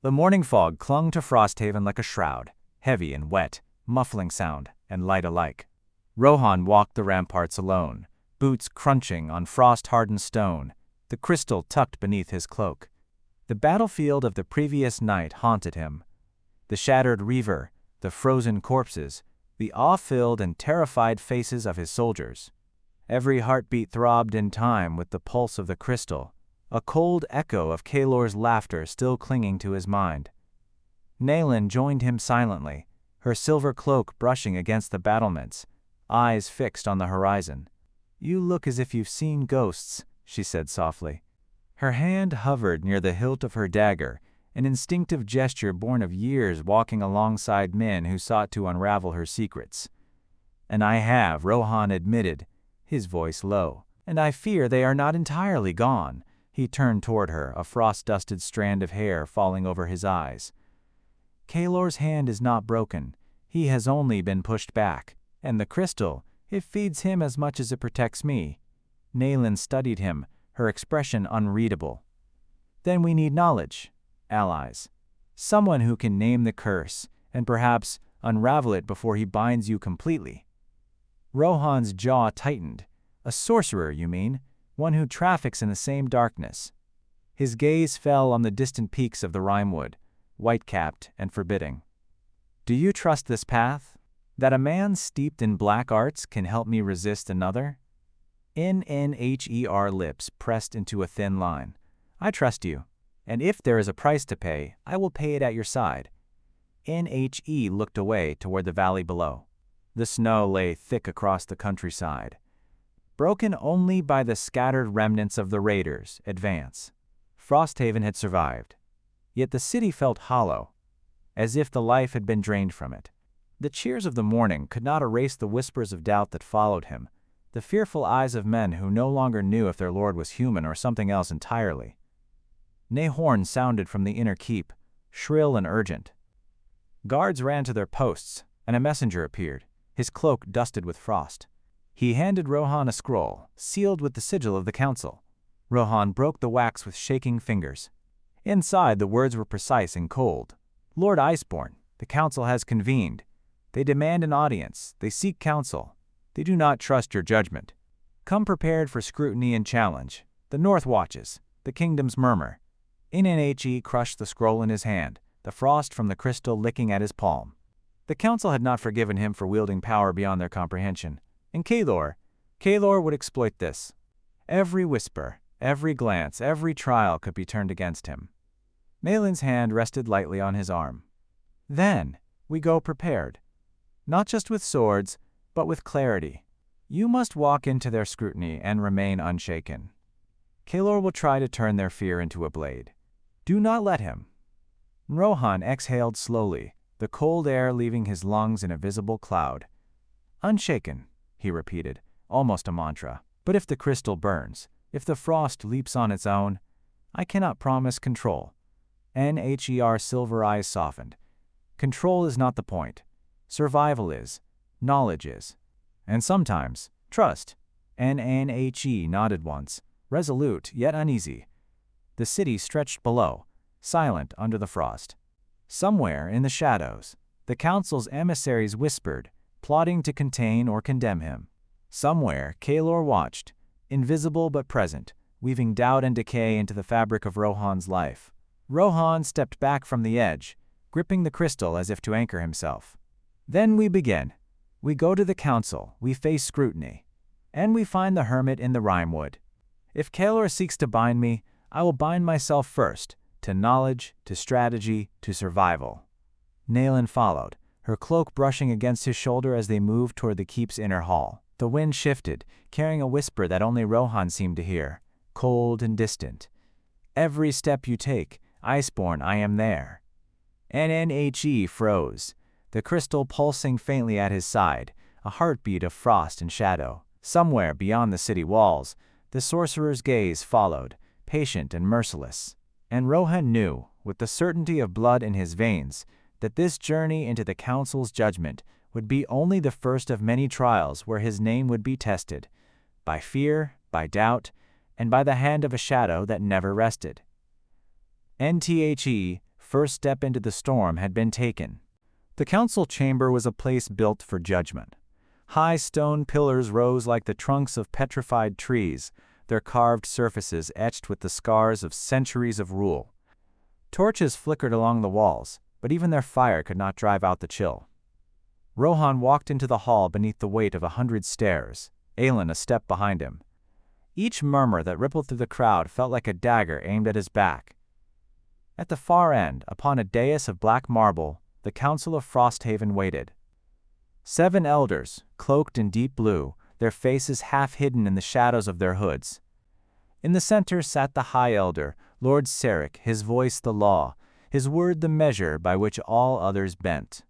The morning fog clung to Frosthaven like a shroud, heavy and wet, muffling sound and light alike. Rohan walked the ramparts alone, boots crunching on frost-hardened stone, the crystal tucked beneath his cloak. The battlefield of the previous night haunted him. The shattered reaver, the frozen corpses, the awe-filled and terrified faces of his soldiers. Every heartbeat throbbed in time with the pulse of the crystal, a cold echo of Kaelthār's laughter still clinging to his mind. Nayland joined him silently, her silver cloak brushing against the battlements, eyes fixed on the horizon. "You look as if you've seen ghosts," she said softly. Her hand hovered near the hilt of her dagger, an instinctive gesture born of years walking alongside men who sought to unravel her secrets. "And I have," Rohan admitted, his voice low. "And I fear they are not entirely gone." He turned toward her, a frost-dusted strand of hair falling over his eyes. "Kaelthār's hand is not broken. He has only been pushed back. And the crystal, it feeds him as much as it protects me." Nayland studied him, her expression unreadable. "Then we need knowledge. Allies. Someone who can name the curse, and perhaps unravel it before he binds you completely." Rohan's jaw tightened. "A sorcerer, you mean? One who traffics in the same darkness." His gaze fell on the distant peaks of the Rimewood, white-capped and forbidding. "Do you trust this path? That a man steeped in black arts can help me resist another?" Nher lips pressed into a thin line. "I trust you, and if there is a price to pay, I will pay it at your side." Nhe looked away toward the valley below. The snow lay thick across the countryside, broken only by the scattered remnants of the raiders' advance. Frosthaven had survived, yet the city felt hollow, as if the life had been drained from it. The cheers of the morning could not erase the whispers of doubt that followed him, the fearful eyes of men who no longer knew if their lord was human or something else entirely. Horn sounded from the inner keep, shrill and urgent. Guards ran to their posts, and a messenger appeared, his cloak dusted with frost. He handed Rohan a scroll, sealed with the sigil of the council. Rohan broke the wax with shaking fingers. Inside, the words were precise and cold. "Lord Iceborn, the council has convened. They demand an audience. They seek counsel. They do not trust your judgment. Come prepared for scrutiny and challenge. The North watches. The kingdoms murmur." Nhe crushed the scroll in his hand, the frost from the crystal licking at his palm. The council had not forgiven him for wielding power beyond their comprehension. And Kaelthar would exploit this. Every whisper, every glance, every trial could be turned against him. Nayland's hand rested lightly on his arm. "Then, we go prepared. Not just with swords, but with clarity. You must walk into their scrutiny and remain unshaken. Kaelthar will try to turn their fear into a blade. Do not let him." Rohan exhaled slowly, the cold air leaving his lungs in a visible cloud. "Unshaken," he repeated, almost a mantra. "But if the crystal burns, if the frost leaps on its own, I cannot promise control." Nher's silver eyes softened. "Control is not the point. Survival is. Knowledge is. And sometimes, trust." Nhe nodded once, resolute yet uneasy. The city stretched below, silent under the frost. Somewhere in the shadows, the council's emissaries whispered, plotting to contain or condemn him. Somewhere, Kaelthar watched, invisible but present, weaving doubt and decay into the fabric of Rohan's life. Rohan stepped back from the edge, gripping the crystal as if to anchor himself. "Then we begin. We go to the council, we face scrutiny, and we find the hermit in the Rimewood. If Kaelthar seeks to bind me, I will bind myself first, to knowledge, to strategy, to survival." Nayland followed, her cloak brushing against his shoulder as they moved toward the keep's inner hall. The wind shifted, carrying a whisper that only Rohan seemed to hear, cold and distant. "Every step you take, Iceborn, I am there." Nhe froze, the crystal pulsing faintly at his side, a heartbeat of frost and shadow. Somewhere beyond the city walls, the sorcerer's gaze followed, patient and merciless. And Rohan knew, with the certainty of blood in his veins, that this journey into the council's judgment would be only the first of many trials where his name would be tested, by fear, by doubt, and by the hand of a shadow that never rested. Nthe first step into the storm had been taken. The council chamber was a place built for judgment. High stone pillars rose like the trunks of petrified trees, their carved surfaces etched with the scars of centuries of rule. Torches flickered along the walls, but even their fire could not drive out the chill. Rohan walked into the hall beneath the weight of 100 stairs, Aelin a step behind him. Each murmur that rippled through the crowd felt like a dagger aimed at his back. At the far end, upon a dais of black marble, the Council of Frosthaven waited. 7 elders, cloaked in deep blue, their faces half hidden in the shadows of their hoods. In the center sat the High Elder, Lord Sorcerer, his voice the law, his word the measure by which all others bent.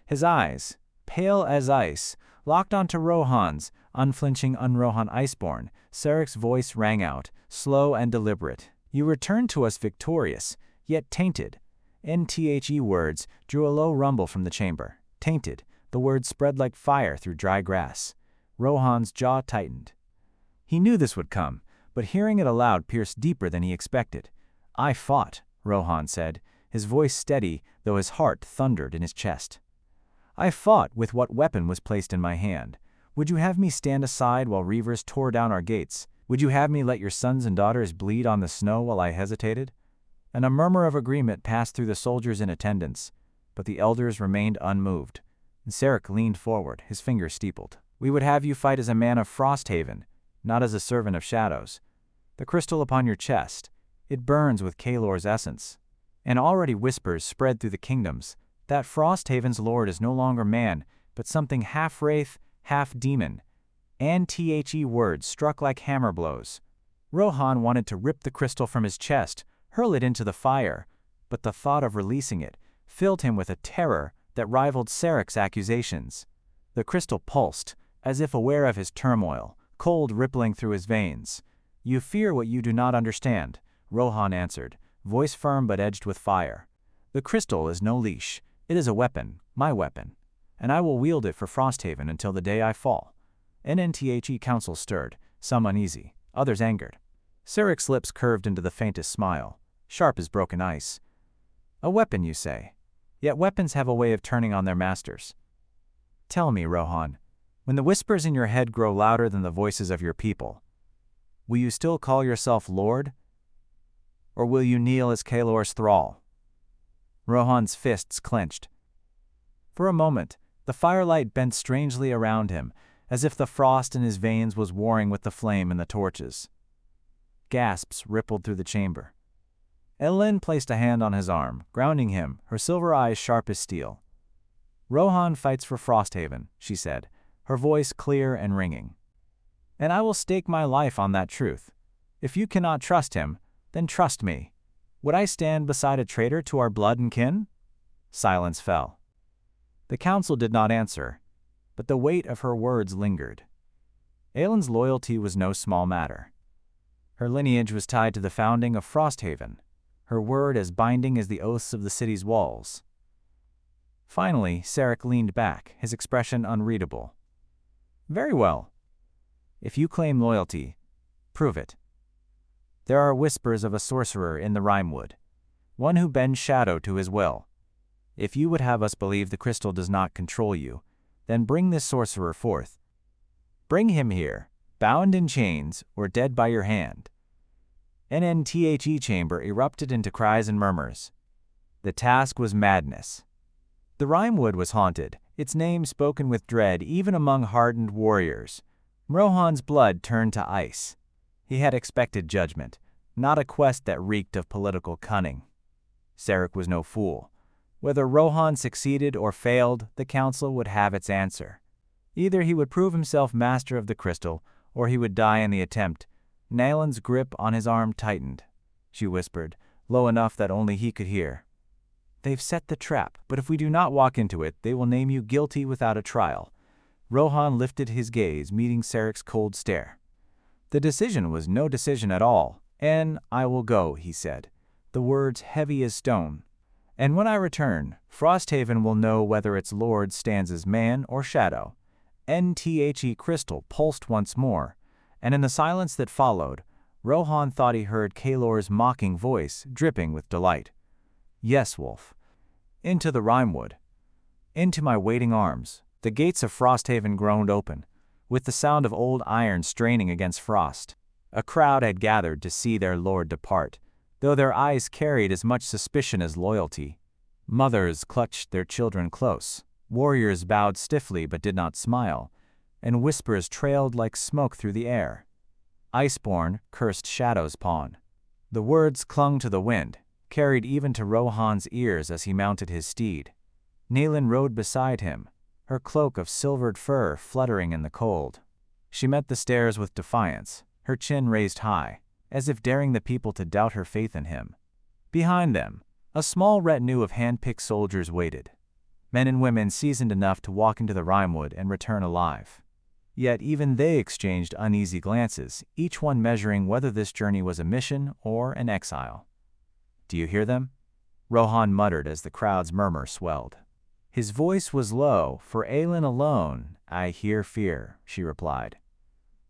His eyes, pale as ice, locked onto Rohan's, unflinching Rohan Iceborn. Sorcerer's voice rang out, slow and deliberate. "You return to us victorious, yet tainted." NTHE words drew a low rumble from the chamber. Tainted. The word spread like fire through dry grass. Rohan's jaw tightened. He knew this would come, but hearing it aloud pierced deeper than he expected. "I fought," Rohan said, his voice steady, though his heart thundered in his chest. "I fought with what weapon was placed in my hand. Would you have me stand aside while reavers tore down our gates? Would you have me let your sons and daughters bleed on the snow while I hesitated?" And a murmur of agreement passed through the soldiers in attendance, but the elders remained unmoved. And Sorcerer leaned forward, his fingers steepled. "We would have you fight as a man of Frosthaven, not as a servant of shadows. The crystal upon your chest, it burns with Kaelth's essence." And already whispers spread through the kingdoms that Frosthaven's lord is no longer man, but something half wraith, half demon. And The words struck like hammer blows. Rohan wanted to rip the crystal from his chest, hurl it into the fire, but the thought of releasing it filled him with a terror that rivaled Sorcerer's accusations. The crystal pulsed, as if aware of his turmoil, cold rippling through his veins. "You fear what you do not understand," Rohan answered, voice firm but edged with fire. "The crystal is no leash. It is a weapon, my weapon, and I will wield it for Frosthaven until the day I fall." NTHE council stirred, some uneasy, others angered. Sorcerer's lips curved into the faintest smile, sharp as broken ice. "A weapon, you say? Yet weapons have a way of turning on their masters. Tell me, Rohan, when the whispers in your head grow louder than the voices of your people, will you still call yourself Lord? Or will you kneel as Kaelth's thrall?" Rohan's fists clenched. For a moment, the firelight bent strangely around him, as if the frost in his veins was warring with the flame in the torches. Gasps rippled through the chamber. Aelin placed a hand on his arm, grounding him, her silver eyes sharp as steel. "Rohan fights for Frosthaven," she said, her voice clear and ringing. "And I will stake my life on that truth. If you cannot trust him, then trust me. Would I stand beside a traitor to our blood and kin?" Silence fell. The council did not answer, but the weight of her words lingered. Aelin's loyalty was no small matter. Her lineage was tied to the founding of Frosthaven, her word as binding as the oaths of the city's walls. Finally, Sorcerer leaned back, his expression unreadable. "Very well. If you claim loyalty, prove it. There are whispers of a sorcerer in the Rimewood, one who bends shadow to his will. If you would have us believe the crystal does not control you, then bring this sorcerer forth. Bring him here, bound in chains or dead by your hand." NTHE chamber erupted into cries and murmurs. The task was madness. The Rimewood was haunted, its name spoken with dread even among hardened warriors. Rohan's blood turned to ice. He had expected judgment, not a quest that reeked of political cunning. Sorcerer was no fool. Whether Rohan succeeded or failed, the council would have its answer. Either he would prove himself master of the crystal, or he would die in the attempt. Aelin's grip on his arm tightened. She whispered, low enough that only he could hear. "They've set the trap, but if we do not walk into it, they will name you guilty without a trial." Rohan lifted his gaze, meeting Sorcerer's cold stare. The decision was no decision at all. "And I will go," he said, the words heavy as stone. "And when I return, Frosthaven will know whether its lord stands as man or shadow." NTHE crystal pulsed once more, and in the silence that followed, Rohan thought he heard Kaelth's mocking voice dripping with delight. Yes, wolf. Into the Rimewood. Into my waiting arms. The gates of Frosthaven groaned open, with the sound of old iron straining against frost. A crowd had gathered to see their lord depart, though their eyes carried as much suspicion as loyalty. Mothers clutched their children close, warriors bowed stiffly but did not smile, and whispers trailed like smoke through the air. Iceborn cursed Shadow's pawn. The words clung to the wind, carried even to Rohan's ears as he mounted his steed. Nayland rode beside him, her cloak of silvered fur fluttering in the cold. She met the stares with defiance, her chin raised high, as if daring the people to doubt her faith in him. Behind them, a small retinue of hand-picked soldiers waited, men and women seasoned enough to walk into the Rimewood and return alive. Yet even they exchanged uneasy glances, each one measuring whether this journey was a mission or an exile. "Do you hear them?" Rohan muttered as the crowd's murmur swelled. His voice was low, for Aelin alone. "I hear fear," she replied.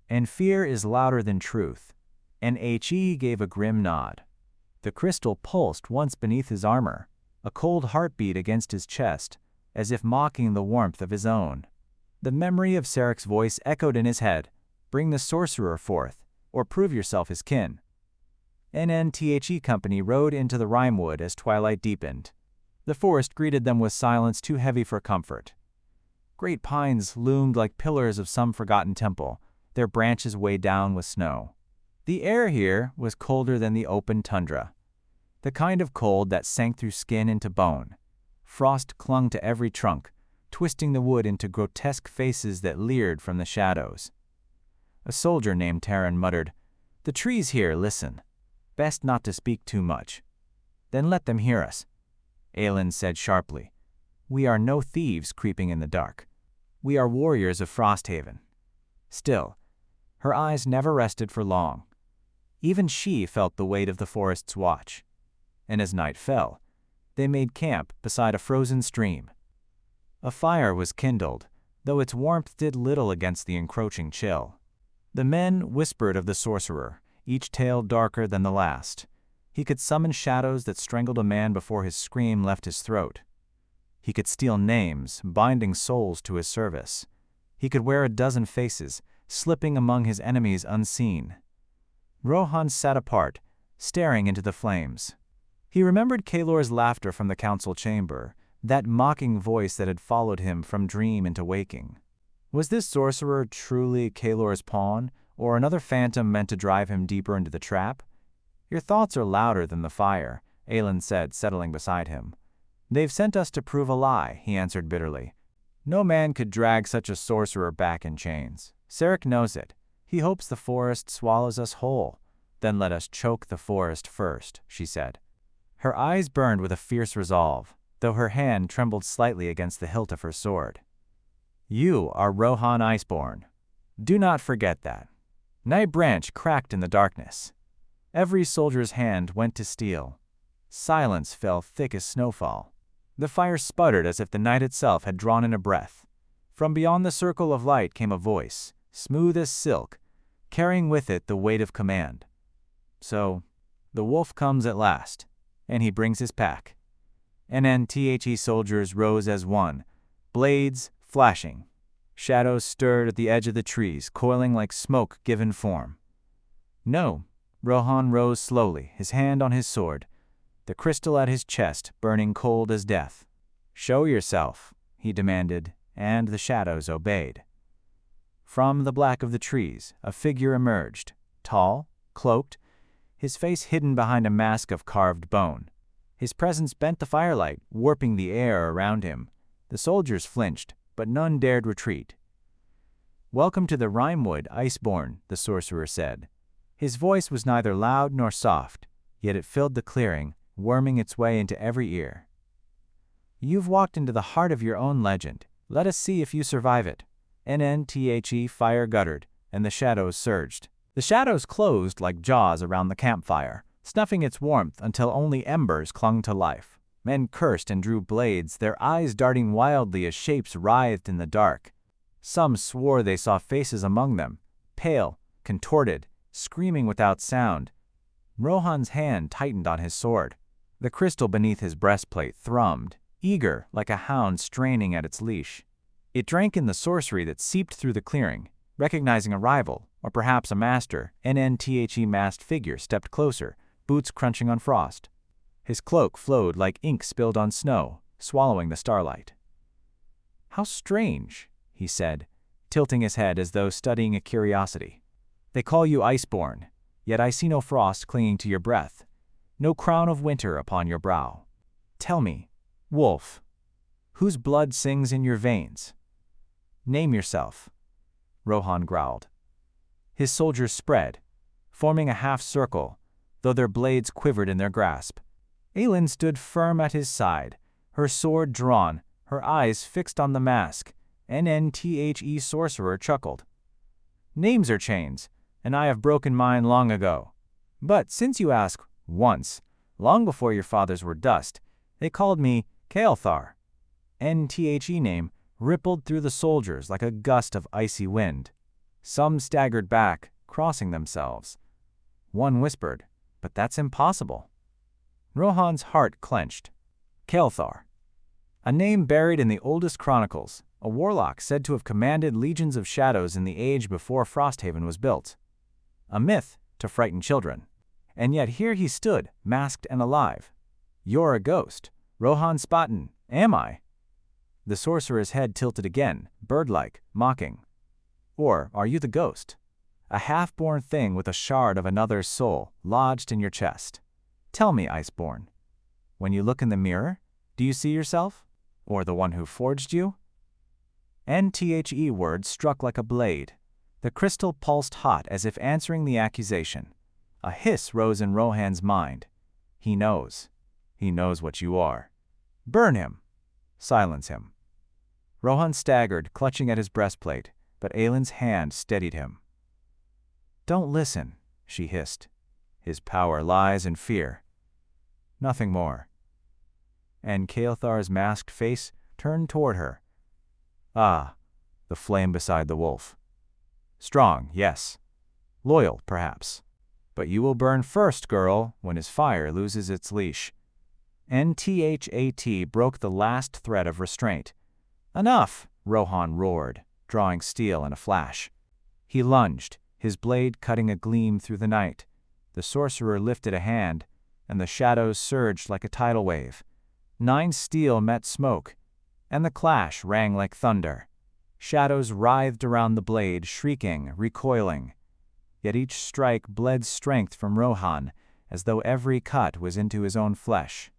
"And fear is louder than truth." And He gave a grim nod. The crystal pulsed once beneath his armor, a cold heartbeat against his chest, as if mocking the warmth of his own. The memory of Sarek's voice echoed in his head. "Bring the sorcerer forth, or prove yourself his kin." NNTHE Company rode into the Rimewood as twilight deepened. The forest greeted them with silence too heavy for comfort. Great pines loomed like pillars of some forgotten temple, their branches weighed down with snow. The air here was colder than the open tundra, the kind of cold that sank through skin into bone. Frost clung to every trunk, twisting the wood into grotesque faces that leered from the shadows. A soldier named Taran muttered, "The trees here listen. Best not to speak too much." "Then let them hear us," Aelin said sharply. "We are no thieves creeping in the dark. We are warriors of Frosthaven." Still, her eyes never rested for long. Even she felt the weight of the forest's watch. And as night fell, they made camp beside a frozen stream. A fire was kindled, though its warmth did little against the encroaching chill. The men whispered of the sorcerer, each tale darker than the last. He could summon shadows that strangled a man before his scream left his throat. He could steal names, binding souls to his service. He could wear a dozen faces, slipping among his enemies unseen. Rohan sat apart, staring into the flames. He remembered Kaelor's laughter from the council chamber, that mocking voice that had followed him from dream into waking. Was this sorcerer truly Kaelor's pawn, or another phantom meant to drive him deeper into the trap? "Your thoughts are louder than the fire," Aelin said, settling beside him. "They've sent us to prove a lie," he answered bitterly. "No man could drag such a sorcerer back in chains. Sarek knows it. He hopes the forest swallows us whole." "Then let us choke the forest first," she said. Her eyes burned with a fierce resolve, though her hand trembled slightly against the hilt of her sword. "You are Rohan Iceborn. Do not forget that." Night branch cracked in the darkness. Every soldier's hand went to steel. Silence fell thick as snowfall. The fire sputtered as if the night itself had drawn in a breath. From beyond the circle of light came a voice, smooth as silk, carrying with it the weight of command. "So, the wolf comes at last, and he brings his pack." NNTHE soldiers rose as one, blades flashing. Shadows stirred at the edge of the trees, coiling like smoke given form. "No." Rohan rose slowly, his hand on his sword, the crystal at his chest burning cold as death. "Show yourself," he demanded, and the shadows obeyed. From the black of the trees, a figure emerged, tall, cloaked, his face hidden behind a mask of carved bone. His presence bent the firelight, warping the air around him. The soldiers flinched, but none dared retreat. "Welcome to the Rimewood, Iceborn," the sorcerer said. His voice was neither loud nor soft, yet it filled the clearing, worming its way into every ear. "You've walked into the heart of your own legend. Let us see if you survive it." NNTHE fire guttered, and the shadows surged. The shadows closed like jaws around the campfire, snuffing its warmth until only embers clung to life. Men cursed and drew blades, their eyes darting wildly as shapes writhed in the dark. Some swore they saw faces among them, pale, contorted, screaming without sound. Rohan's hand tightened on his sword. The crystal beneath his breastplate thrummed, eager like a hound straining at its leash. It drank in the sorcery that seeped through the clearing, recognizing a rival, or perhaps a master. An masked figure stepped closer, boots crunching on frost. His cloak flowed like ink spilled on snow, swallowing the starlight. "How strange," he said, tilting his head as though studying a curiosity. "They call you Iceborn, yet I see no frost clinging to your breath, no crown of winter upon your brow. Tell me, wolf, whose blood sings in your veins? Name yourself." Rohan growled. His soldiers spread, forming a half-circle, though their blades quivered in their grasp. Aelin stood firm at his side, her sword drawn, her eyes fixed on the mask. Sorcerer chuckled. "Names are chains, and I have broken mine long ago. But since you ask, once, long before your fathers were dust, they called me Kaelthar." Name rippled through the soldiers like a gust of icy wind. Some staggered back, crossing themselves. One whispered, "But that's impossible." Rohan's heart clenched. Kaelthar. A name buried in the oldest chronicles, a warlock said to have commanded legions of shadows in the age before Frosthaven was built. A myth to frighten children. And yet here he stood, masked and alive. "You're a ghost, Rohan Spaten, am I?" The sorcerer's head tilted again, bird-like, mocking. "Or are you the ghost? A half-born thing with a shard of another's soul lodged in your chest? Tell me, Iceborn, when you look in the mirror, do you see yourself? Or the one who forged you?" Words struck like a blade. The crystal pulsed hot as if answering the accusation. A hiss rose in Rohan's mind. "He knows. He knows what you are. Burn him. Silence him." Rohan staggered, clutching at his breastplate, but Aelin's hand steadied him. "Don't listen," she hissed. "His power lies in fear. Nothing more." And Kaelthar's masked face turned toward her. Ah, the flame beside the wolf. "Strong, yes. Loyal, perhaps. But you will burn first, girl, when his fire loses its leash." Broke the last thread of restraint. "Enough!" Rohan roared, drawing steel in a flash. He lunged, his blade cutting a gleam through the night. The sorcerer lifted a hand, and the shadows surged like a tidal wave. 9 steel met smoke, and the clash rang like thunder. Shadows writhed around the blade, shrieking, recoiling. Yet each strike bled strength from Rohan, as though every cut was into his own flesh.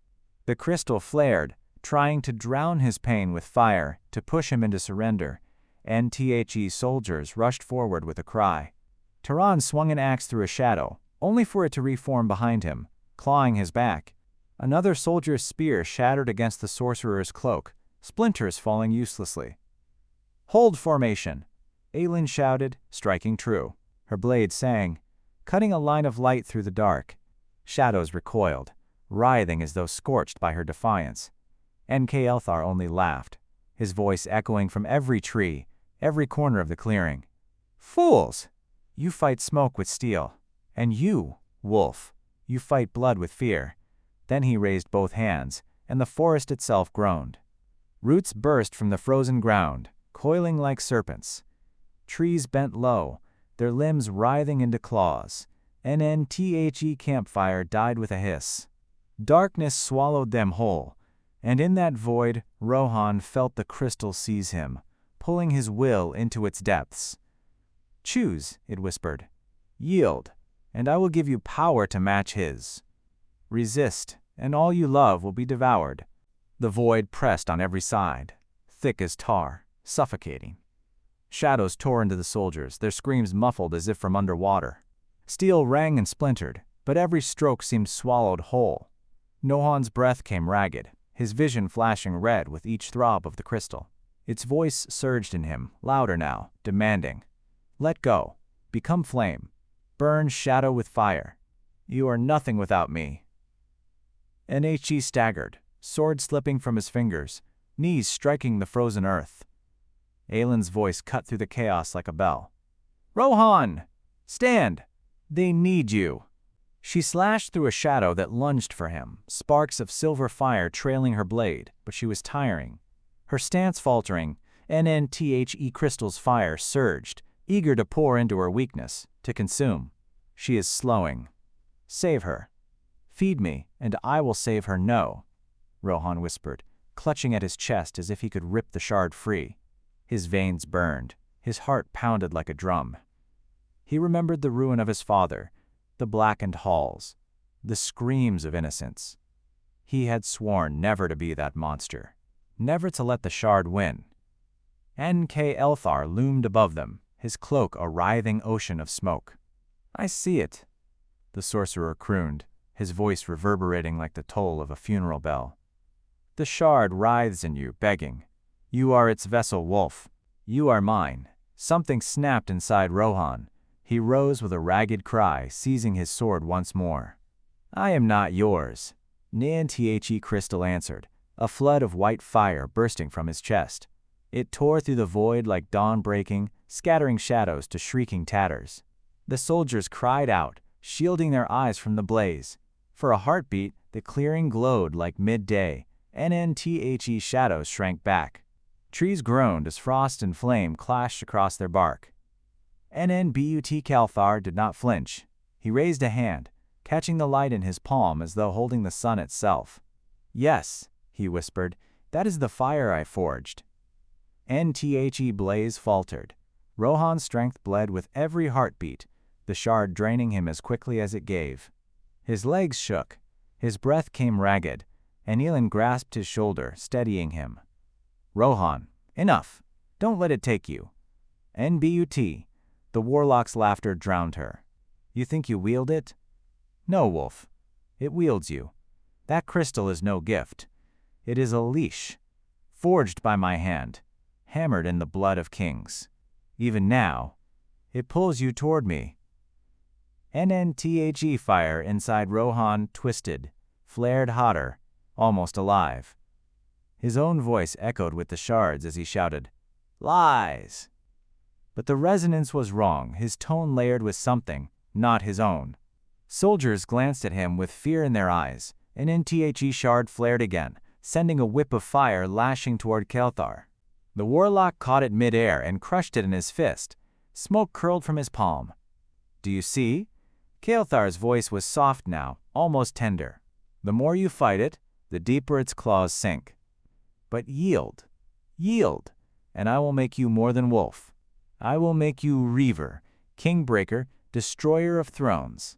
The crystal flared, trying to drown his pain with fire, to push him into surrender. Soldiers rushed forward with a cry. Taran swung an axe through a shadow, only for it to reform behind him, clawing his back. Another soldier's spear shattered against the sorcerer's cloak, splinters falling uselessly. "Hold formation!" Aelin shouted, striking true. Her blade sang, cutting a line of light through the dark. Shadows recoiled, writhing as though scorched by her defiance. Kaelthar only laughed, his voice echoing from every tree, every corner of the clearing. "Fools! You fight smoke with steel. And you, wolf, you fight blood with fear." Then he raised both hands, and the forest itself groaned. Roots burst from the frozen ground, coiling like serpents. Trees bent low, their limbs writhing into claws. Campfire died with a hiss. Darkness swallowed them whole, and in that void Rohan felt the crystal seize him, pulling his will into its depths. "Choose," it whispered. "Yield, and I will give you power to match his. Resist, and all you love will be devoured." The void pressed on every side, thick as tar, suffocating. Shadows tore into the soldiers, their screams muffled as if from underwater. Steel rang and splintered, but every stroke seemed swallowed whole. Rohan's breath came ragged, his vision flashing red with each throb of the crystal. Its voice surged in him, louder now, demanding, "Let go. Become flame. Burn shadow with fire. You are nothing without me." Staggered, sword slipping from his fingers, knees striking the frozen earth. Aelin's voice cut through the chaos like a bell. "Rohan! Stand! They need you!" She slashed through a shadow that lunged for him, sparks of silver fire trailing her blade, but she was tiring. Her stance faltering, NNTHE crystal's fire surged, eager to pour into her weakness, to consume. She is slowing. Save her. Feed me, and I will save her. No, Rohan whispered, clutching at his chest as if he could rip the shard free. His veins burned. His heart pounded like a drum. He remembered the ruin of his father, the blackened halls, the screams of innocence. He had sworn never to be that monster, never to let the shard win. Kaelthar loomed above them, his cloak a writhing ocean of smoke. "I see it," the sorcerer crooned, his voice reverberating like the toll of a funeral bell. "The shard writhes in you, begging. You are its vessel, wolf. You are mine." Something snapped inside Rohan. He rose with a ragged cry, seizing his sword once more. "I am not yours," NNTHE crystal answered, a flood of white fire bursting from his chest. It tore through the void like dawn breaking, scattering shadows to shrieking tatters. The soldiers cried out, shielding their eyes from the blaze. For a heartbeat, the clearing glowed like midday. NNTHE shadows shrank back. Trees groaned as frost and flame clashed across their bark. NNBUT Kaelthar did not flinch. He raised a hand, catching the light in his palm as though holding the sun itself. "Yes," he whispered, "that is the fire I forged." NTHE blaze faltered. Rohan's strength bled with every heartbeat, the shard draining him as quickly as it gave. His legs shook. His breath came ragged, and Elin grasped his shoulder, steadying him. "Rohan, enough. Don't let it take you." NBUT. The warlock's laughter drowned her. "You think you wield it?" "No, wolf. It wields you. That crystal is no gift. It is a leash, forged by my hand, hammered in the blood of kings. Even now, it pulls you toward me." NNTHE fire inside Rohan twisted, flared hotter, almost alive. His own voice echoed with the shards as he shouted, "Lies!" But the resonance was wrong, his tone layered with something, not his own. Soldiers glanced at him with fear in their eyes. NNTHE shard flared again, sending a whip of fire lashing toward Kaelthar. The warlock caught it mid-air and crushed it in his fist. Smoke curled from his palm. "Do you see?" Kaelthar's voice was soft now, almost tender. "The more you fight it, the deeper its claws sink. But yield, yield, and I will make you more than wolf. I will make you Reaver, Kingbreaker, Destroyer of Thrones."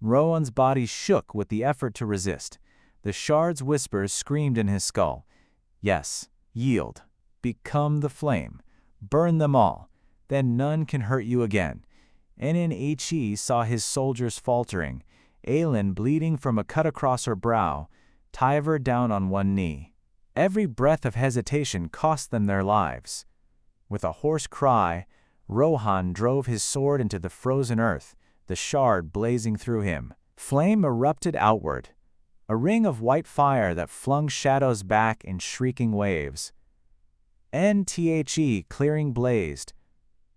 Rohan's body shook with the effort to resist. The shard's whispers screamed in his skull. "Yes, yield. Become the flame. Burn them all. Then none can hurt you again." NNHE saw his soldiers faltering, Aelin bleeding from a cut across her brow, Tyver down on one knee. Every breath of hesitation cost them their lives. With a hoarse cry, Rohan drove his sword into the frozen earth, the shard blazing through him. Flame erupted outward, a ring of white fire that flung shadows back in shrieking waves. NTHE clearing blazed,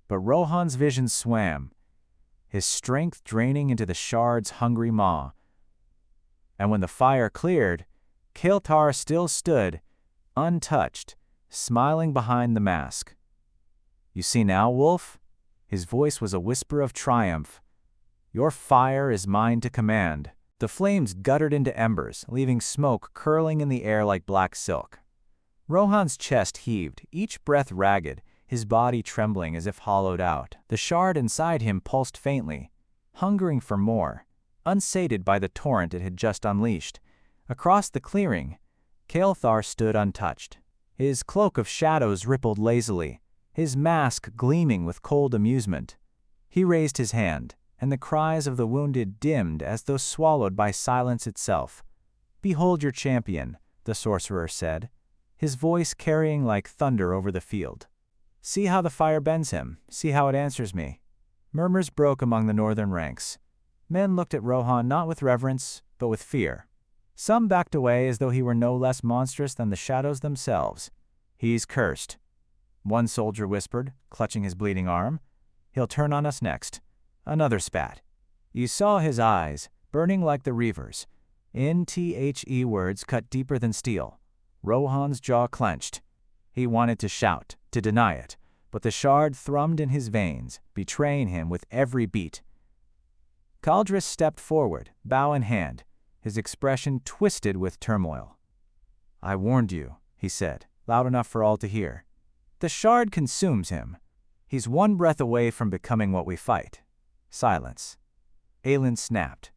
but Rohan's vision swam, his strength draining into the shard's hungry maw. And when the fire cleared, Kaelthar still stood, untouched, smiling behind the mask. "You see now, wolf?" His voice was a whisper of triumph. "Your fire is mine to command." The flames guttered into embers, leaving smoke curling in the air like black silk. Rohan's chest heaved, each breath ragged, his body trembling as if hollowed out. The shard inside him pulsed faintly, hungering for more, unsated by the torrent it had just unleashed. Across the clearing, Kaelthar stood untouched. His cloak of shadows rippled lazily, his mask gleaming with cold amusement. He raised his hand, and the cries of the wounded dimmed as though swallowed by silence itself. "Behold your champion," the sorcerer said, his voice carrying like thunder over the field. "See how the fire bends him, see how it answers me." Murmurs broke among the northern ranks. Men looked at Rohan not with reverence, but with fear. Some backed away as though he were no less monstrous than the shadows themselves. "He's cursed," one soldier whispered, clutching his bleeding arm. "He'll turn on us next." Another spat. "You saw his eyes, burning like the reavers. NTHE words cut deeper than steel. Rohan's jaw clenched. He wanted to shout, to deny it, but the shard thrummed in his veins, betraying him with every beat. Caldris stepped forward, bow in hand, his expression twisted with turmoil. "I warned you," he said, loud enough for all to hear. "The shard consumes him. He's one breath away from becoming what we fight." Silence. Aelin snapped,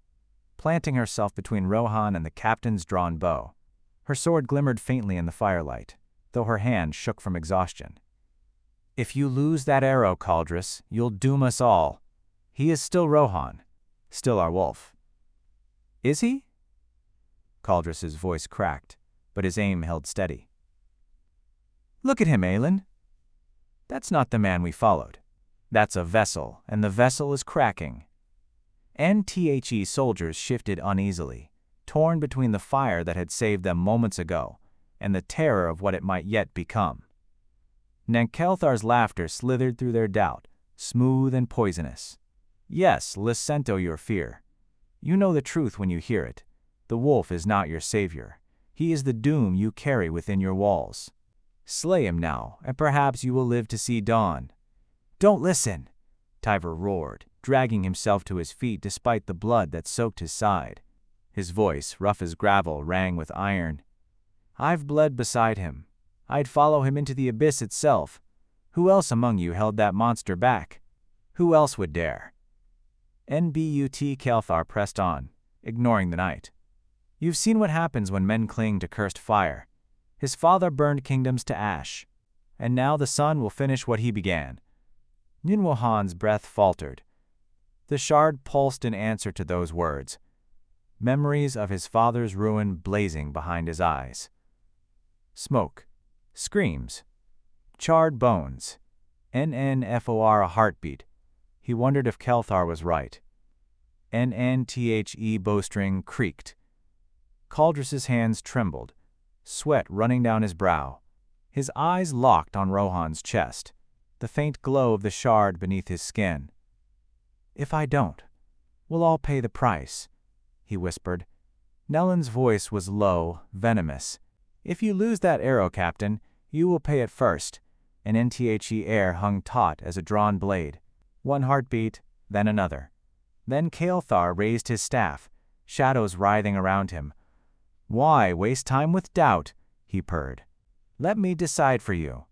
planting herself between Rohan and the captain's drawn bow. Her sword glimmered faintly in the firelight, though her hand shook from exhaustion. "If you lose that arrow, Caldris, you'll doom us all. He is still Rohan, still our wolf." "Is he?" Caldris's voice cracked, but his aim held steady. "Look at him, Aelin. That's not the man we followed. That's a vessel, and the vessel is cracking." NTHE soldiers shifted uneasily, torn between the fire that had saved them moments ago and the terror of what it might yet become. Kaelthar's laughter slithered through their doubt, smooth and poisonous. "Yes, Licento your fear. You know the truth when you hear it. The wolf is not your savior. He is the doom you carry within your walls. Slay him now, and perhaps you will live to see dawn." "Don't listen!" Tyver roared, dragging himself to his feet despite the blood that soaked his side. His voice, rough as gravel, rang with iron. "I've bled beside him. I'd follow him into the abyss itself. Who else among you held that monster back? Who else would dare?" NBUT Kaelthar pressed on, ignoring the night. "You've seen what happens when men cling to cursed fire. His father burned kingdoms to ash, and now the son will finish what he began." Ninwohan's breath faltered. The shard pulsed in answer to those words, memories of his father's ruin blazing behind his eyes. Smoke, screams, charred bones, NNFOR a heartbeat. He wondered if Kaelthar was right. NNTHE bowstring creaked. Caldris's hands trembled, sweat running down his brow. His eyes locked on Rohan's chest, the faint glow of the shard beneath his skin. "If I don't, we'll all pay the price," he whispered. Nellen's voice was low, venomous. "If you lose that arrow, Captain, you will pay it first." An NTHE air hung taut as a drawn blade. One heartbeat, then another. Then Kaelthar raised his staff, shadows writhing around him. "Why waste time with doubt?" he purred. "Let me decide for you."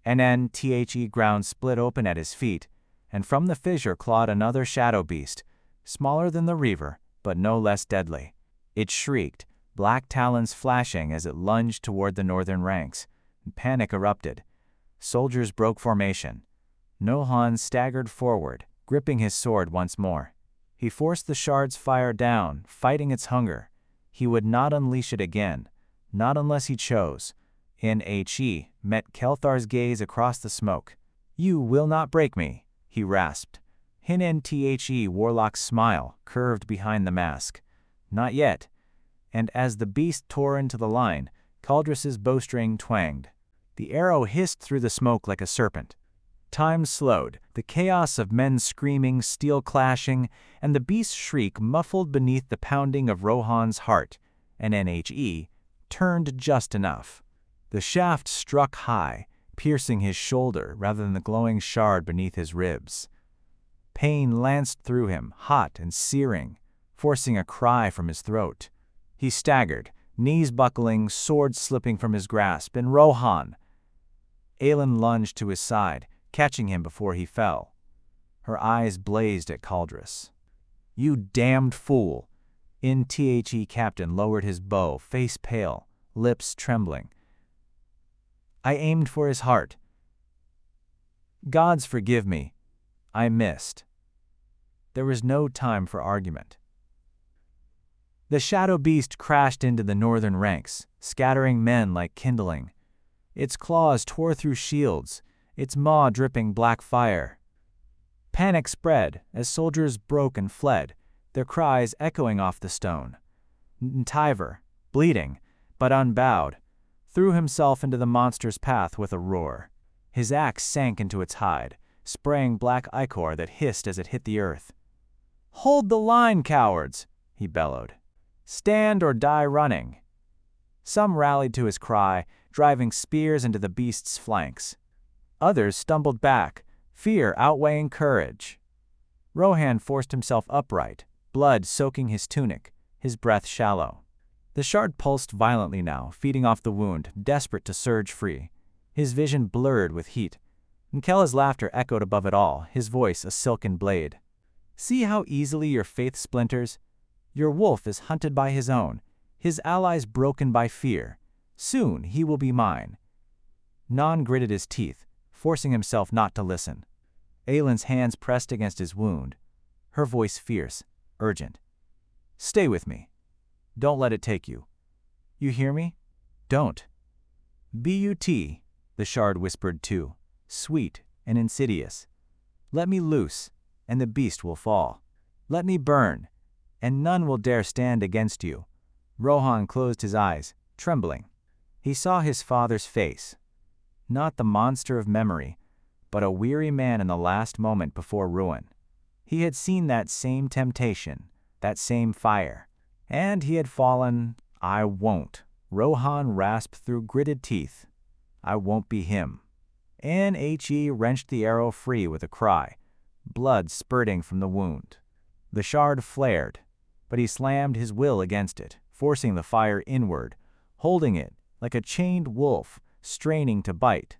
An NTHE ground split open at his feet, and from the fissure clawed another shadow beast, smaller than the reaver, but no less deadly. It shrieked, black talons flashing as it lunged toward the northern ranks. Panic erupted. Soldiers broke formation. Rohan staggered forward, gripping his sword once more. He forced the shard's fire down, fighting its hunger. He would not unleash it again, not unless he chose. NHE met Kaelthar's gaze across the smoke. "You will not break me," he rasped. NTHE warlock's smile curved behind the mask. "Not yet." And as the beast tore into the line, Caldris's bowstring twanged. The arrow hissed through the smoke like a serpent. Time slowed, the chaos of men screaming, steel clashing, and the beast's shriek muffled beneath the pounding of Rohan's heart, and NHE turned just enough. The shaft struck high, piercing his shoulder rather than the glowing shard beneath his ribs. Pain lanced through him, hot and searing, forcing a cry from his throat. He staggered, knees buckling, sword slipping from his grasp, and Rohan! Aelin lunged to his side, catching him before he fell. Her eyes blazed at Caldris. "You damned fool!" NTHE captain lowered his bow, face pale, lips trembling. "I aimed for his heart. Gods forgive me. I missed." There was no time for argument. The shadow beast crashed into the northern ranks, scattering men like kindling. Its claws tore through shields, its maw dripping black fire. Panic spread as soldiers broke and fled, their cries echoing off the stone. Tyver, bleeding, but unbowed, threw himself into the monster's path with a roar. His axe sank into its hide, spraying black ichor that hissed as it hit the earth. "Hold the line, cowards!" he bellowed. "Stand or die running." Some rallied to his cry, driving spears into the beast's flanks. Others stumbled back, fear outweighing courage. Rohan forced himself upright, blood soaking his tunic, his breath shallow. The shard pulsed violently now, feeding off the wound, desperate to surge free. His vision blurred with heat. Nkela's laughter echoed above it all, his voice a silken blade. "See how easily your faith splinters? Your wolf is hunted by his own, his allies broken by fear. Soon he will be mine." Non gritted his teeth, forcing himself not to listen. Aylin's hands pressed against his wound, her voice fierce, urgent. "Stay with me. Don't let it take you. You hear me? Don't." "But," the shard whispered too, sweet and insidious. "Let me loose, and the beast will fall. Let me burn, and none will dare stand against you." Rohan closed his eyes, trembling. He saw his father's face. Not the monster of memory, but a weary man in the last moment before ruin. He had seen that same temptation, that same fire. And he had fallen. "I won't." Rohan rasped through gritted teeth. "I won't be him." He wrenched the arrow free with a cry, blood spurting from the wound. The shard flared, but he slammed his will against it, forcing the fire inward, holding it like a chained wolf straining to bite.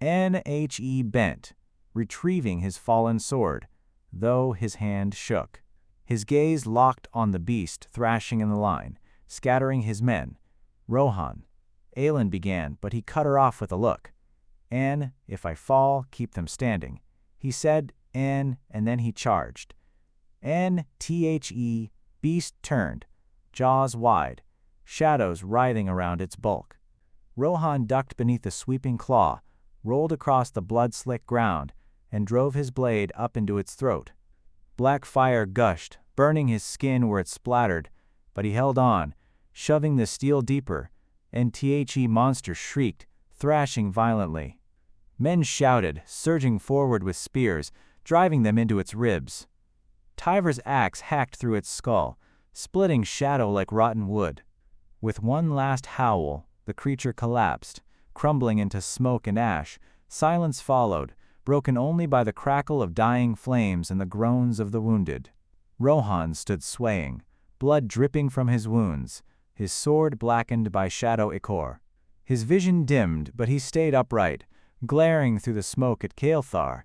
Bent, retrieving his fallen sword, though his hand shook. His gaze locked on the beast thrashing in the line, scattering his men. "Rohan," Aylin began, but he cut her off with a look. "If I fall, keep them standing," he said, and then he charged. Beast turned, jaws wide, shadows writhing around its bulk. Rohan ducked beneath a sweeping claw, rolled across the blood-slick ground, and drove his blade up into its throat. Black fire gushed, burning his skin where it splattered, but he held on, shoving the steel deeper, and the monster shrieked, thrashing violently. Men shouted, surging forward with spears, driving them into its ribs. Tyver's axe hacked through its skull, splitting shadow like rotten wood. With one last howl, the creature collapsed, crumbling into smoke and ash. Silence followed, broken only by the crackle of dying flames and the groans of the wounded. Rohan stood swaying, blood dripping from his wounds, his sword blackened by shadow ichor. His vision dimmed, but he stayed upright, glaring through the smoke at Kaelthar.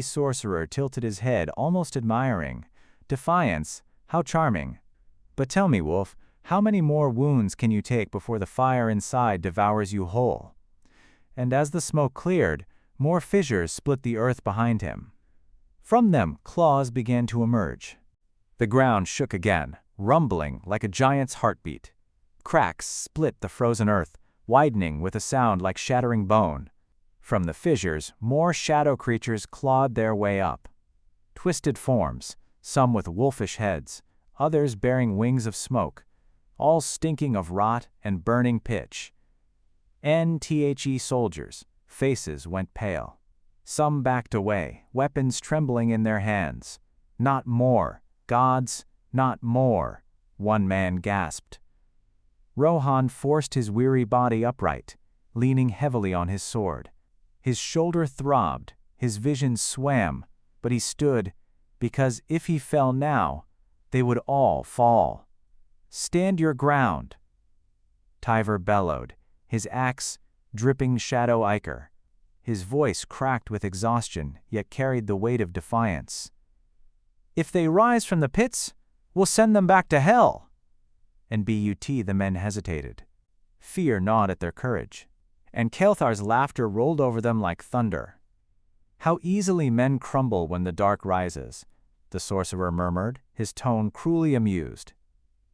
Sorcerer tilted his head, almost admiring. "Defiance, how charming. But tell me, wolf, how many more wounds can you take before the fire inside devours you whole?" And as the smoke cleared, more fissures split the earth behind him. From them, claws began to emerge. The ground shook again, rumbling like a giant's heartbeat. Cracks split the frozen earth, widening with a sound like shattering bone. From the fissures, more shadow creatures clawed their way up. Twisted forms, some with wolfish heads, others bearing wings of smoke, all stinking of rot and burning pitch. Soldiers, faces went pale. Some backed away, weapons trembling in their hands. "Not more, gods, not more," one man gasped. Rohan forced his weary body upright, leaning heavily on his sword. His shoulder throbbed, his vision swam, but he stood, because if he fell now, they would all fall. "Stand your ground," Tyver bellowed, his axe dripping shadow ichor. His voice cracked with exhaustion, yet carried the weight of defiance. "If they rise from the pits, we'll send them back to hell." The men hesitated. Fear gnawed at their courage, and Kaelthar's laughter rolled over them like thunder. "How easily men crumble when the dark rises," the sorcerer murmured, his tone cruelly amused.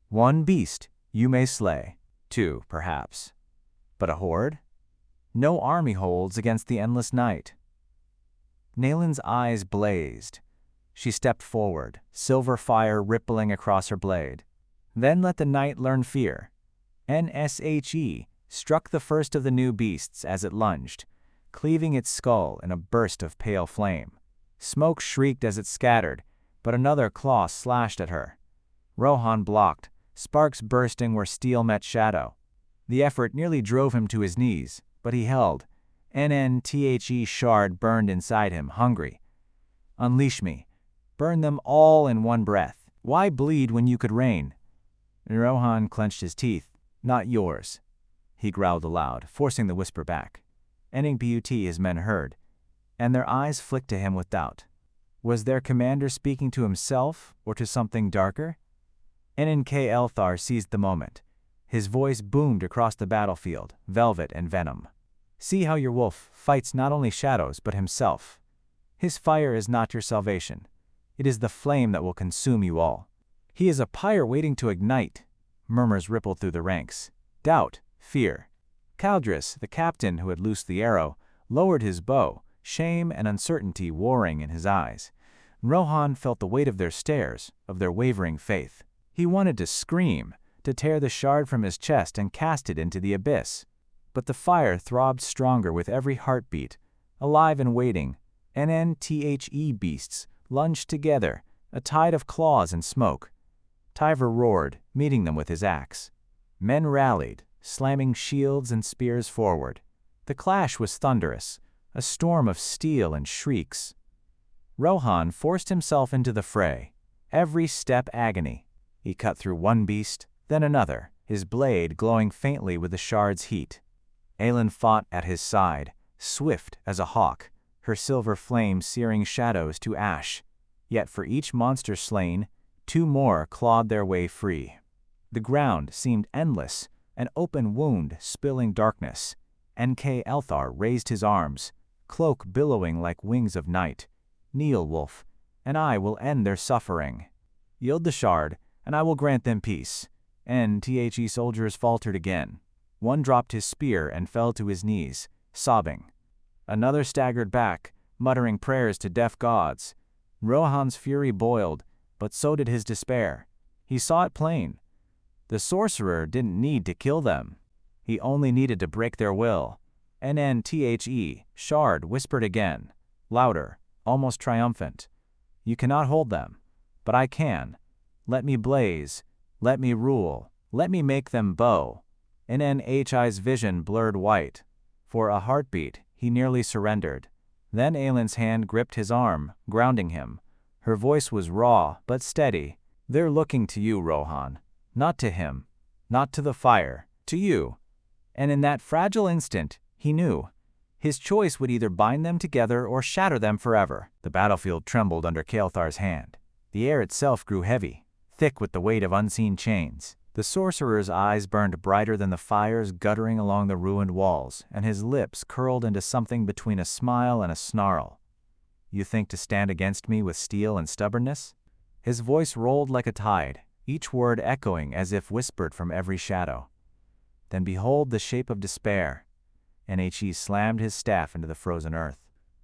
"One beast you may slay, two perhaps, but a horde? No army holds against the endless night." Naylin's eyes blazed. She stepped forward, silver fire rippling across her blade. "Then let the night learn fear." Struck the first of the new beasts as it lunged, cleaving its skull in a burst of pale flame. Smoke shrieked as it scattered, but another claw slashed at her. Rohan blocked, sparks bursting where steel met shadow. The effort nearly drove him to his knees, but he held. Nnthe shard burned inside him, hungry. Unleash me. Burn them all in one breath. Why bleed when you could reign? Rohan clenched his teeth. Not yours, he growled aloud, forcing the whisper back. Nnthe his men heard, and their eyes flicked to him with doubt. Was their commander speaking to himself or to something darker? Kaelthar seized the moment. His voice boomed across the battlefield, velvet and venom. See how your wolf fights not only shadows but himself. His fire is not your salvation. It is the flame that will consume you all. He is a pyre waiting to ignite. Murmurs rippled through the ranks. Doubt, fear. Caldris, the captain who had loosed the arrow, lowered his bow, shame and uncertainty warring in his eyes. Rohan felt the weight of their stares, of their wavering faith. He wanted to scream, to tear the shard from his chest and cast it into the abyss. But the fire throbbed stronger with every heartbeat, alive and waiting. Nnthe beasts lunged together, a tide of claws and smoke. Tyver roared, meeting them with his axe. Men rallied, slamming shields and spears forward. The clash was thunderous, a storm of steel and shrieks. Rohan forced himself into the fray, every step agony. He cut through one beast, then another, his blade glowing faintly with the shard's heat. Aelin fought at his side, swift as a hawk, her silver flame searing shadows to ash. Yet for each monster slain, 2 more clawed their way free. The ground seemed endless, an open wound spilling darkness. Kaelthar raised his arms, cloak billowing like wings of night. Kneel, wolf, and I will end their suffering. Yield the shard, and I will grant them peace. Nthe soldiers faltered again. One dropped his spear and fell to his knees, sobbing. Another staggered back, muttering prayers to deaf gods. Rohan's fury boiled, but so did his despair. He saw it plain. The sorcerer didn't need to kill them. He only needed to break their will. Nnthe shard whispered again, louder, almost triumphant. You cannot hold them, but I can. Let me blaze, let me rule, let me make them bow. Nnthi's vision blurred white. For a heartbeat, he nearly surrendered. Then Aelin's hand gripped his arm, grounding him. Her voice was raw, but steady. They're looking to you, Rohan. Not to him. Not to the fire. To you. And in that fragile instant, he knew. His choice would either bind them together or shatter them forever. The battlefield trembled under Kaelthar's hand. The air itself grew heavy, thick with the weight of unseen chains. The sorcerer's eyes burned brighter than the fires guttering along the ruined walls, and his lips curled into something between a smile and a snarl. You think to stand against me with steel and stubbornness? His voice rolled like a tide, each word echoing as if whispered from every shadow. Then behold the shape of despair. Nhe slammed his staff into the frozen earth.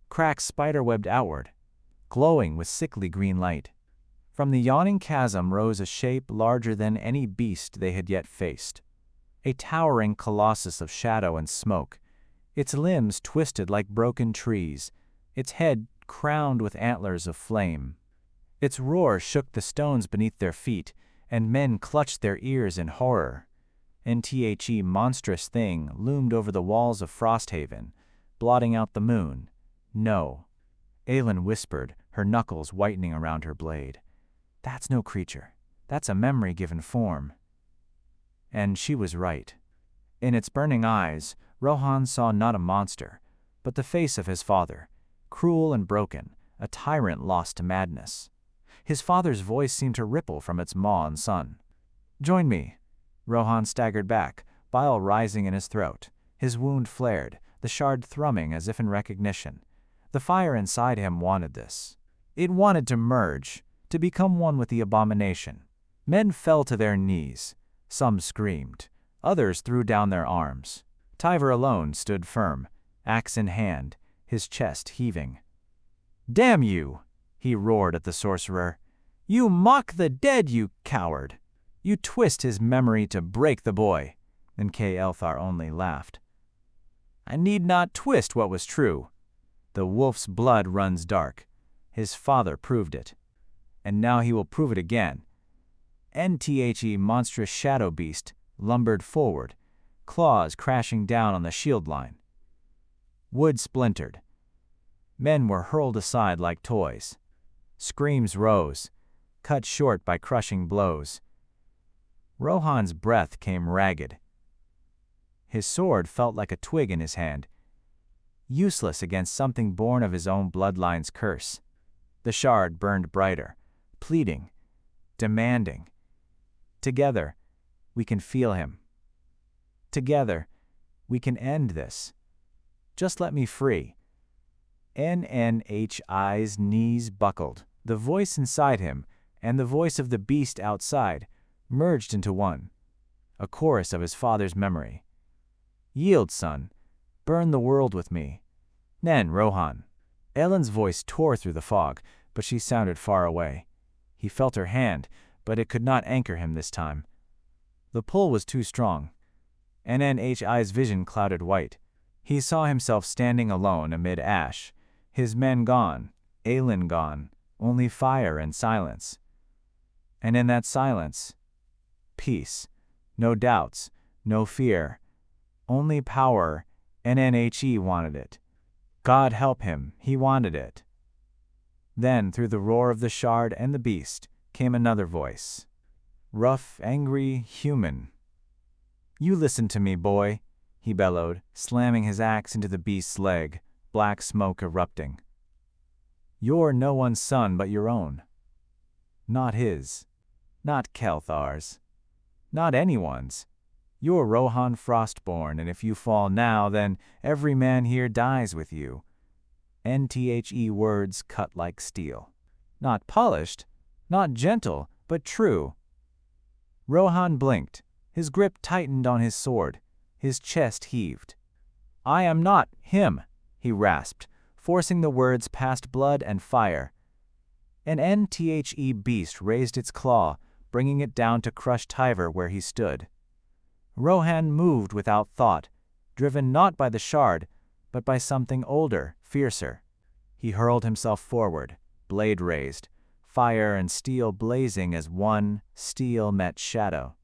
Cracks spiderwebbed outward, glowing with sickly green light. From the yawning chasm rose a shape larger than any beast they had yet faced. A towering colossus of shadow and smoke, its limbs twisted like broken trees, its head crowned with antlers of flame. Its roar shook the stones beneath their feet, and men clutched their ears in horror. Nthe monstrous thing loomed over the walls of Frosthaven, blotting out the moon. No. Aelin whispered, her knuckles whitening around her blade. That's no creature. That's a memory given form. And she was right. In its burning eyes, Rohan saw not a monster, but the face of his father, cruel and broken, a tyrant lost to madness. His father's voice seemed to ripple from its maw and son. Join me. Rohan staggered back, bile rising in his throat. His wound flared, the shard thrumming as if in recognition. The fire inside him wanted this. It wanted to merge, to become one with the abomination. Men fell to their knees. Some screamed. Others threw down their arms. Tyver alone stood firm, axe in hand, his chest heaving. Damn you! He roared at the sorcerer. You mock the dead, you coward! You twist his memory to break the boy. Then Kaelthar only laughed. I need not twist what was true. The wolf's blood runs dark. His father proved it. And now he will prove it again. NTHE monstrous shadow beast lumbered forward, claws crashing down on the shield line. Wood splintered. Men were hurled aside like toys. Screams rose, cut short by crushing blows. Rohan's breath came ragged. His sword felt like a twig in his hand, useless against something born of his own bloodline's curse. The shard burned brighter, pleading, demanding. Together, we can feel him. Together, we can end this. Just let me free. NNHI's knees buckled. The voice inside him and the voice of the beast outside merged into one, a chorus of his father's memory. Yield, son. Burn the world with me. Nen, Rohan. Ellen's voice tore through the fog, but she sounded far away. He felt her hand, but it could not anchor him this time. The pull was too strong. NNHI's vision clouded white. He saw himself standing alone amid ash, his men gone, Aelin gone, only fire and silence. And in that silence, peace, no doubts, no fear, only power. NNHE wanted it. God help him, he wanted it. Then, through the roar of the shard and the beast, came another voice. Rough, angry, human. You listen to me, boy, he bellowed, slamming his axe into the beast's leg, black smoke erupting. You're no one's son but your own. Not his. Not Kaelthar's. Not anyone's. You're Rohan Frostborn, and if you fall now, then every man here dies with you. NTHE words cut like steel. Not polished, not gentle, but true. Rohan blinked. His grip tightened on his sword. His chest heaved. I am not him, he rasped, forcing the words past blood and fire. An NTHE beast raised its claw, bringing it down to crush Tyver where he stood. Rohan moved without thought, driven not by the shard, but by something older, fiercer. He hurled himself forward, blade raised, fire and steel blazing as one. Steel met shadow.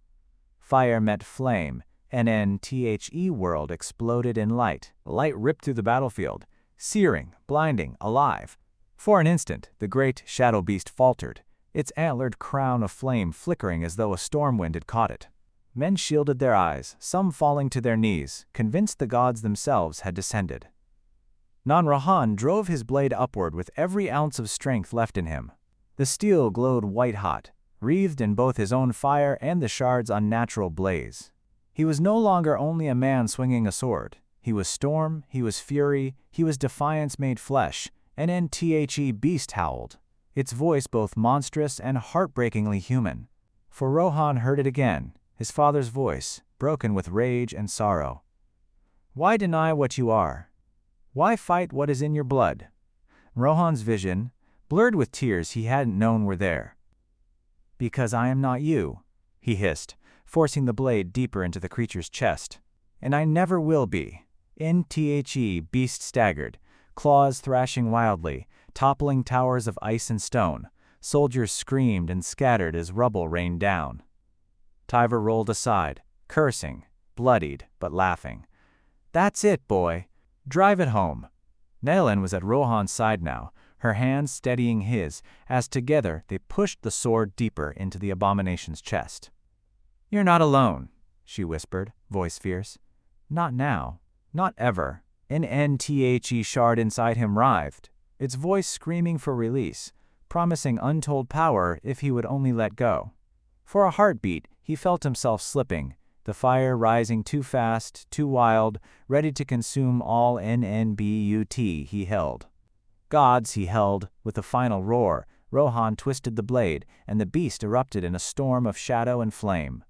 Fire met flame. NNTHE world exploded in light. Light ripped through the battlefield, searing, blinding, alive. For an instant, the great shadow beast faltered, its antlered crown of flame flickering as though a storm wind had caught it. Men shielded their eyes, some falling to their knees, convinced the gods themselves had descended. Rohan drove his blade upward with every ounce of strength left in him. The steel glowed white-hot, wreathed in both his own fire and the shard's unnatural blaze. He was no longer only a man swinging a sword. He was storm, he was fury, he was defiance made flesh. NNTHE beast howled, its voice both monstrous and heartbreakingly human. For Rohan heard it again, his father's voice, broken with rage and sorrow. Why deny what you are? Why fight what is in your blood? Rohan's vision, blurred with tears he hadn't known were there. Because I am not you, he hissed, forcing the blade deeper into the creature's chest. And I never will be. NTHE beast staggered, claws thrashing wildly, toppling towers of ice and stone. Soldiers screamed and scattered as rubble rained down. Tyver rolled aside, cursing, bloodied but laughing. That's it, boy. Drive it home. Nellen was at Rohan's side now, her hands steadying his, as together they pushed the sword deeper into the abomination's chest. You're not alone, she whispered, voice fierce. Not now. Not ever. An NTHE shard inside him writhed, its voice screaming for release, promising untold power if he would only let go. For a heartbeat, he felt himself slipping, the fire rising too fast, too wild, ready to consume all NNBUT he held. Gods he held. With a final roar, Rohan twisted the blade, and the beast erupted in a storm of shadow and flame.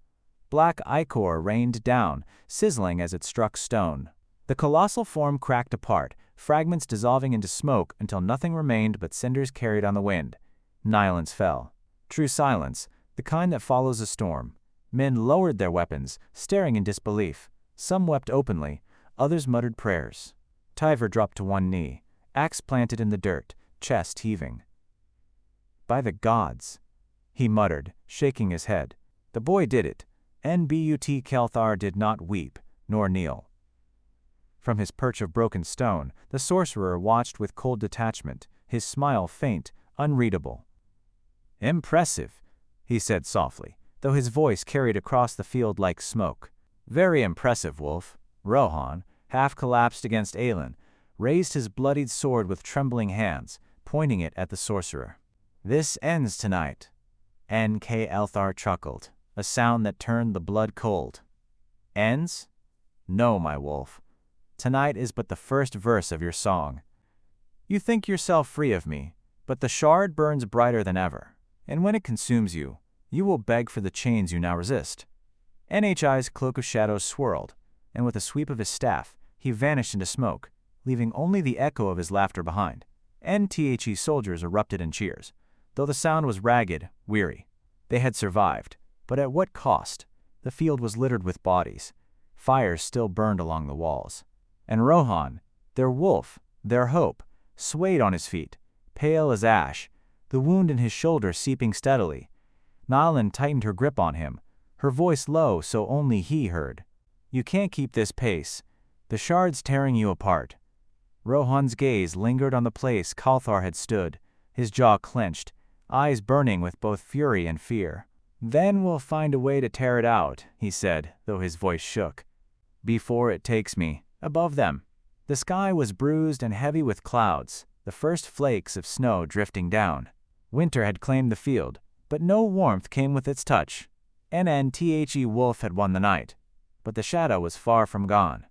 Black ichor rained down, sizzling as it struck stone. The colossal form cracked apart, fragments dissolving into smoke until nothing remained but cinders carried on the wind. Silence fell. True silence, the kind that follows a storm. Men lowered their weapons, staring in disbelief. Some wept openly, others muttered prayers. Tyver dropped to one knee, axe planted in the dirt, chest heaving. By the gods, he muttered, shaking his head. The boy did it. But Kaelthar did not weep, nor kneel. From his perch of broken stone, the sorcerer watched with cold detachment, his smile faint, unreadable. "Impressive," he said softly, though his voice carried across the field like smoke. "Very impressive, wolf." Rohan, half collapsed against Aelin, raised his bloodied sword with trembling hands, pointing it at the sorcerer. "This ends tonight." Kaelthar chuckled, a sound that turned the blood cold. "Ends? No, my wolf. Tonight is but the first verse of your song. You think yourself free of me, but the shard burns brighter than ever, and when it consumes you, you will beg for the chains you now resist." Ni's cloak of shadows swirled, and with a sweep of his staff, he vanished into smoke, leaving only the echo of his laughter behind. Soldiers erupted in cheers, though the sound was ragged, weary. They had survived, but at what cost? The field was littered with bodies. Fires still burned along the walls. And Rohan, their wolf, their hope, swayed on his feet, pale as ash, the wound in his shoulder seeping steadily. Nalan tightened her grip on him, her voice low so only he heard. "You can't keep this pace. The shard's tearing you apart." Rohan's gaze lingered on the place Kaelthar had stood, his jaw clenched, eyes burning with both fury and fear. "Then we'll find a way to tear it out," he said, though his voice shook. "Before it takes me." Above them, the sky was bruised and heavy with clouds, the first flakes of snow drifting down. Winter had claimed the field, but no warmth came with its touch. Wolf had won the night, but the shadow was far from gone.